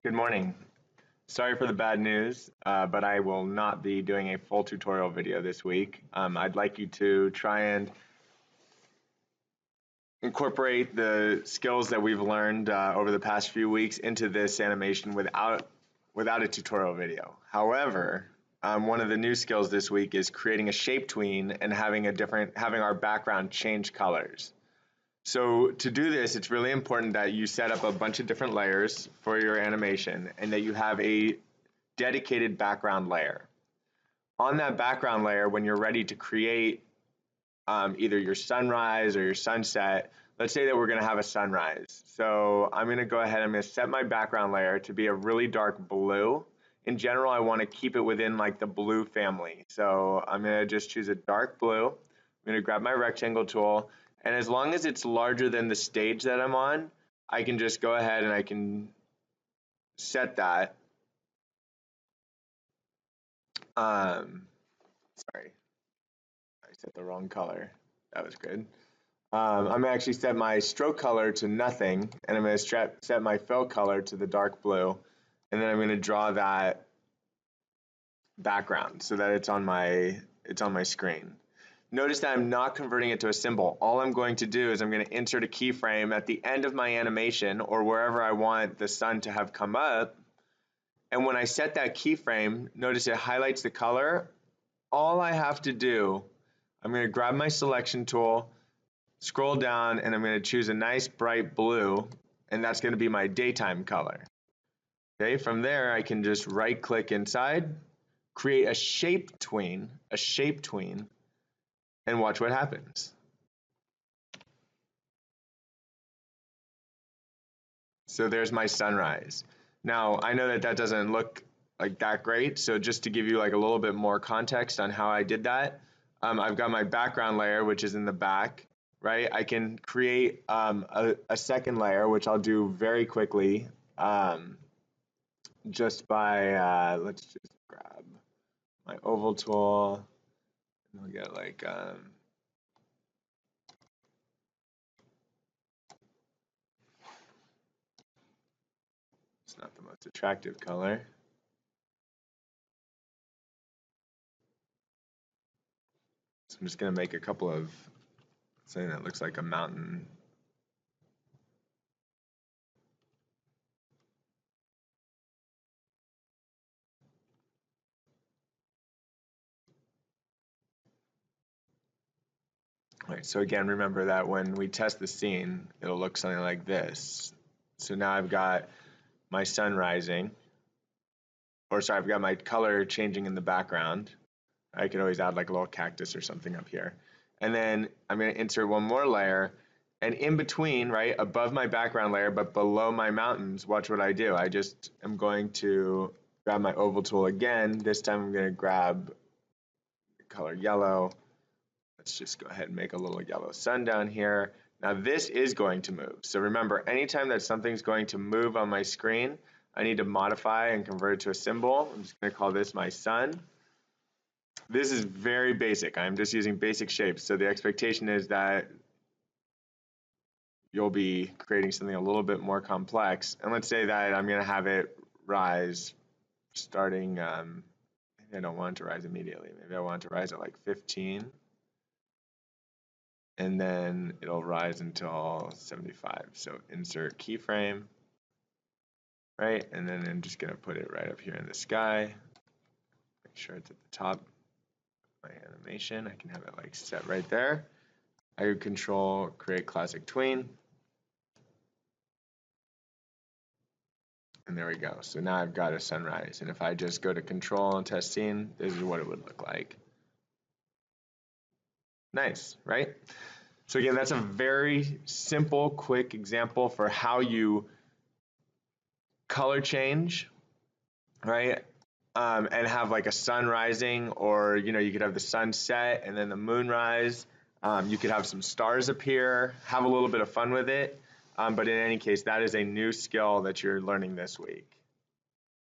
Good morning. Sorry for the bad news, but I will not be doing a full tutorial video this week. I'd like you to try and incorporate the skills that we've learned over the past few weeks into this animation without a tutorial video. However, one of the new skills this week is creating a shape tween and having our background change colors. So to do this, it's really important that you set up a bunch of different layers for your animation and that you have a dedicated background layer. On that background layer, when you're ready to create either your sunrise or your sunset, let's say that we're going to have a sunrise. So I'm going to go ahead, I'm going to set my background layer to be a really dark blue. In general, I want to keep it within like the blue family. So I'm going to just choose a dark blue. I'm going to grab my rectangle tool, and as long as it's larger than the stage that I'm on, I can just go ahead and I can set that. Sorry, I set the wrong color. That was good. I'm going to actually set my stroke color to nothing, and I'm going to set my fill color to the dark blue, and then I'm going to draw that background so that it's on my screen. Notice that I'm not converting it to a symbol. All I'm going to do is I'm going to insert a keyframe at the end of my animation or wherever I want the sun to have come up. And when I set that keyframe, notice it highlights the color. All I have to do, I'm going to grab my selection tool, scroll down, and I'm going to choose a nice bright blue, and that's going to be my daytime color. Okay, from there I can just right click inside, create a shape tween, and watch what happens. So there's my sunrise. Now I know that doesn't look like that great, so just to give you like a little bit more context on how I did that, I've got my background layer, which is in the back, right? I can create a second layer, which I'll do very quickly, just by let's just grab my oval tool, and we'll get like it's not the most attractive color. So I'm just going to make a couple of something that looks like a mountain. All right, so again, remember that when we test the scene, it'll look something like this. So now I've got my sun rising, or sorry, I've got my color changing in the background. I could always add like a little cactus or something up here. And then I'm going to insert one more layer, and in between, right, above my background layer, but below my mountains, watch what I do. I just am going to grab my oval tool again. This time I'm going to grab the color yellow. Let's just go ahead and make a little yellow sun down here. Now this is going to move. So remember, anytime that something's going to move on my screen, I need to modify and convert it to a symbol. I'm just going to call this my sun. This is very basic. I'm just using basic shapes. So the expectation is that you'll be creating something a little bit more complex. And let's say that I'm going to have it rise starting, maybe I don't want it to rise immediately. Maybe I want it to rise at like 15. And then it'll rise until 75. So insert keyframe, right? And then I'm just going to put it right up here in the sky. Make sure it's at the top of my animation. I can have it like set right there. I would control create classic tween. And there we go. So now I've got a sunrise. And if I just go to control and test scene, this is what it would look like. Nice, right? So again, that's a very simple, quick example for how you color change, right? And have like a sun rising, or you could have the sun set and then the moon rise. You could have some stars appear, have a little bit of fun with it. But in any case, that is a new skill that you're learning this week.